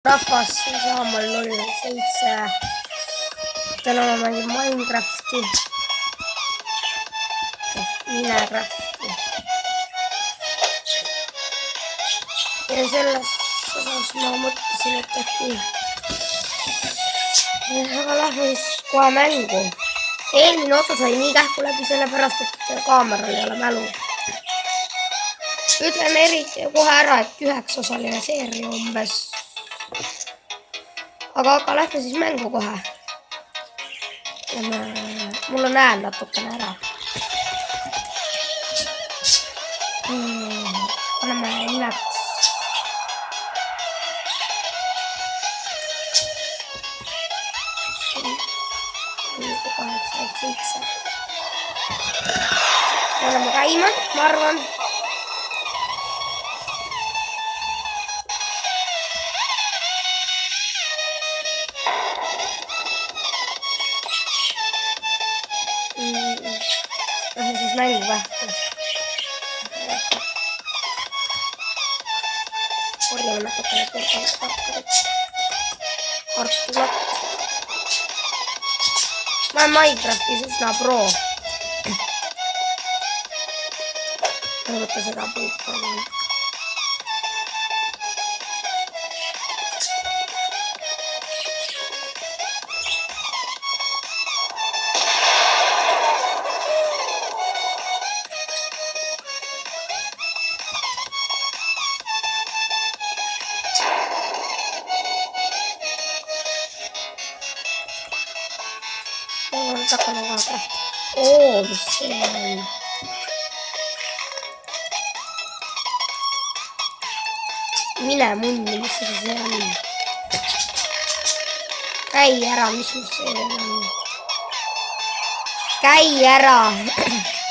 rahvas saamal 07. täna ma mängin Minecrafti Minecrafti ja selles osas ma mõtlesin, et äkki aga lähme siis kohe mängu. Eelmine osa sai nii kähku läbi sellepärast, et kaameral ei ole mälu. Ütlen eriti kohe ära, et 9-osaline seeria umbes. Aga lähme siis mängu kohe. Mul on hääl natukene ära. Paneme nimeks. Oleme käima, ma arvan. Lähme siis mängu vähku. Korjame natukene kartulat. Ma olen Minecraftis üsna pro. Ma võtta seda puuta. Mis see on? Mine munni, mis see on? Käi ära, mis see on? Käi ära!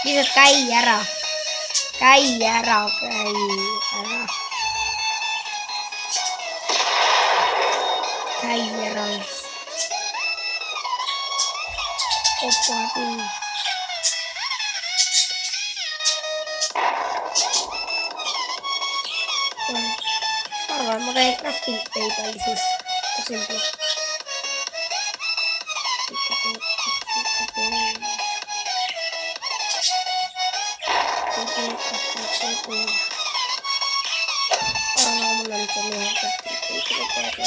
Lihtsalt käi ära! Käi ära! Käi ära! Opa, nii. Arvan, ma käin crafting table siis. Simple. Mul on see mehe crafting table.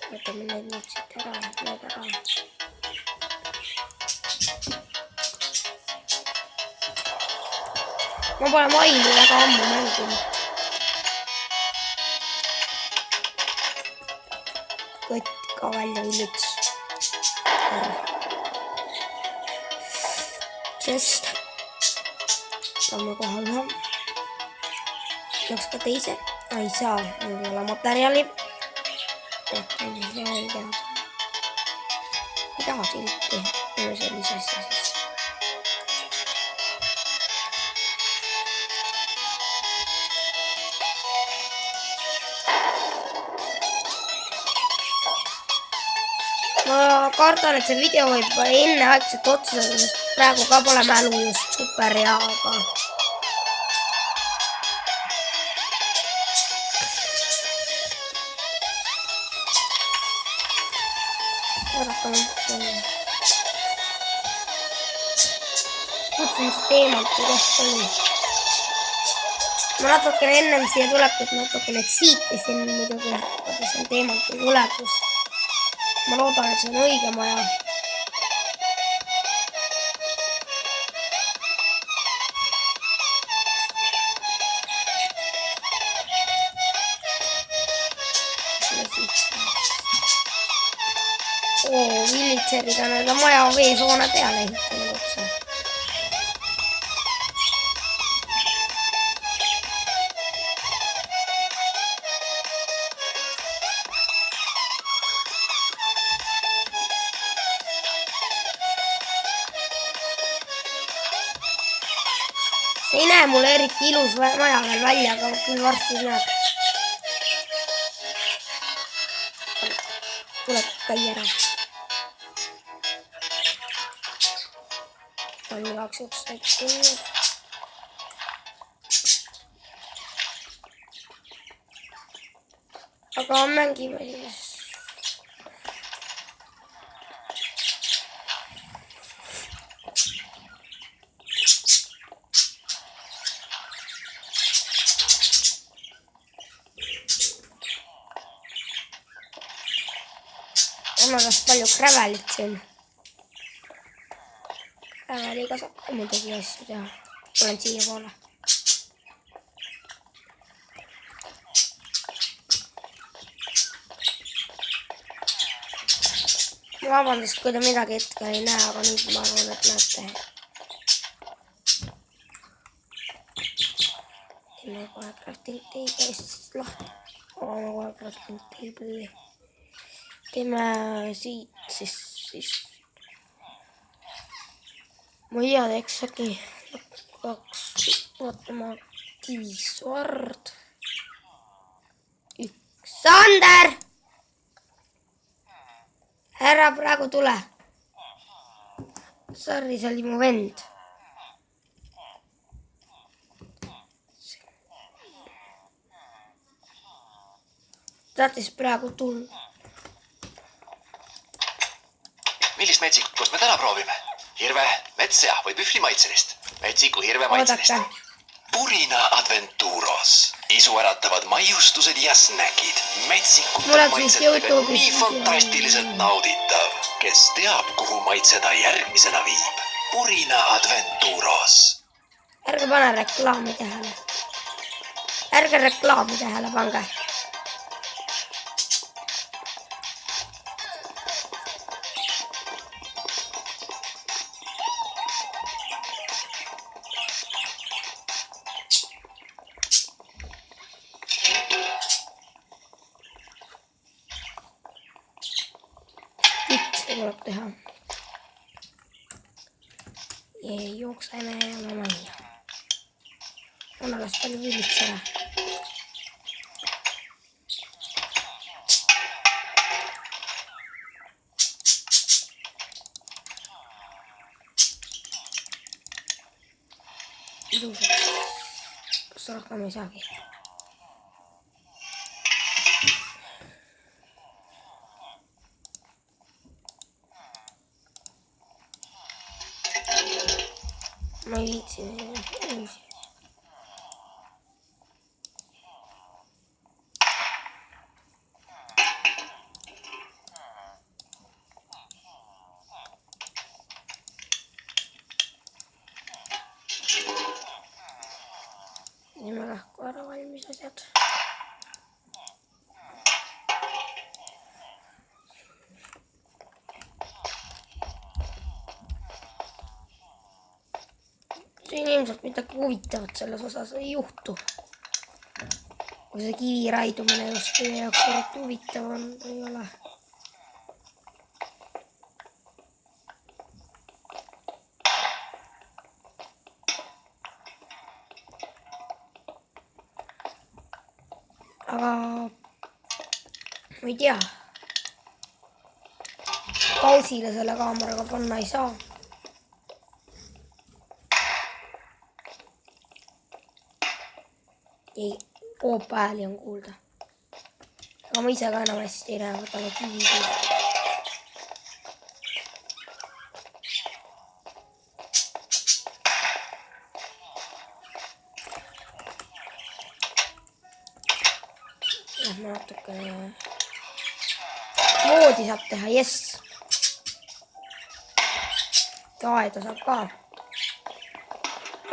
Võtame need nüüd siit ära, need ära. Ma pole maini väga ammu mänginud. Kott ka välja üldse. Sest saame kohe ühe. Peaks ka teise. Ei saa, mul ei ole materjali. Ei taha silti. Sellise asja siis. Ma kardan, et see video võib enneaegselt otsa, sest praegu ka pole mälu just super hea, aga mõtlesin teemalt koht oli. Ma natukene ennem siia tulekut natukene tsiitisin muidugi, aga see teemalt ei tulekus. Ma loodan, et see on õige maja. Villitserid on näida maja veesoone peale ehitanud otsa. See ei näe mulle eriti ilus maja veel välja, aga küll varsti näeb. Tuleb käi ära. on igaks juhuks näiteks kinni. aga mängime siis. on alles palju krävelit siin. Kräveliga saab ka muidugi asju teha. Tulen siia poole. Vabandust, kui te midagi hetkel ei näe, aga nüüd ma arvan, et näete. Teeme kohe crafting table'ist lahti. Avame kohe crafting table'i. Teeme siit siis. Ma ei teeks äkki vaatama kivisvard. Sander! Ära praegu tule. Sorry, see oli mu vend. Tahtis praegu tulla. Millist metsikust me täna proovime? Hirve, metssea või pühvlimaitselist? Metsiku hirve maitselist. Purina Adventuros. Isuäratavad maiustused ja snäkid. Metsikute maitsetega nii fantastiliselt nauditav. Kes teab, kuhu maitseda järgmisena viib? Purina Adventuros. Ärge pane reklaami tähele. Ärge reklaami tähele pange. Tuleb teha. Jookseme oma majja. On alles palju villitseda. Ilusaks. Kas rohkem ei saagi? Ma ei viitsi uusi. Teeme lahku ära valmis asjad. Siin ilmselt midagi huvitavat selles osas ei juhtu. Kui see kivi raidumine just teie jaoks eriti huvitav on, ei ole. Aga ma ei tea. Pausile selle kaameraga panna ei saa. Ei, hääli on kuulda. Aga ma ise ka enam hästi ei näe, võtame kivi. Lähme natukene. Moodi saab teha, jess. Aeda saab ka.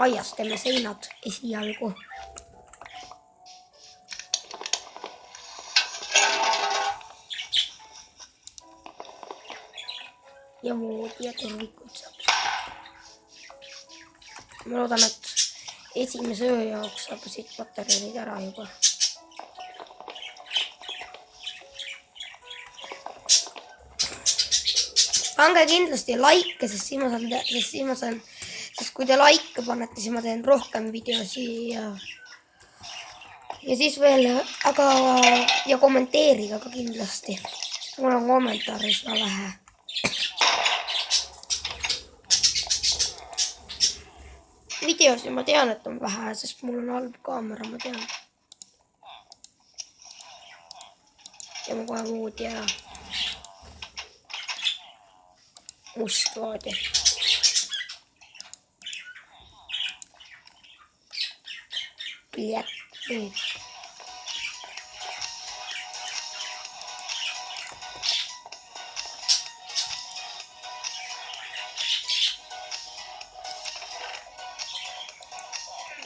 Aias teeme seinad esialgu. Ja moodi ja turvikud saab. Ma loodan, et esimese öö jaoks saab siit materjalid ära juba. Pange kindlasti like, sest kui te like panete, siis ma teen rohkem videosi ja siis veel, ja kommenteerige ka kindlasti. Mul on kommentaare üsna vähe. videos ja ma tean, et on vähe, sest mul on halb kaamera, ma tean. Ja ma kohe voodi ära. Must voodi. Nüüd.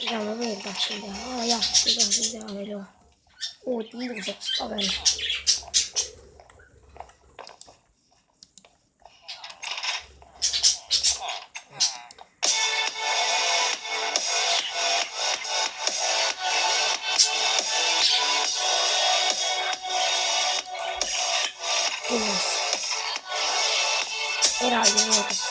Mida ma veel tahtsin teha? Jah, ma tahtsin teha veel ju. Ilusaks ka veel. Ilus. Eraldi voodis.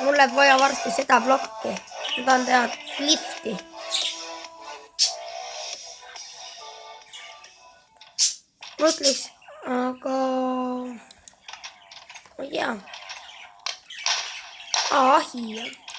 Mul läheb vaja varsti seda blokki. Ma tahan teha lifti. Mõtleks, aga ma ei tea. Ahi on.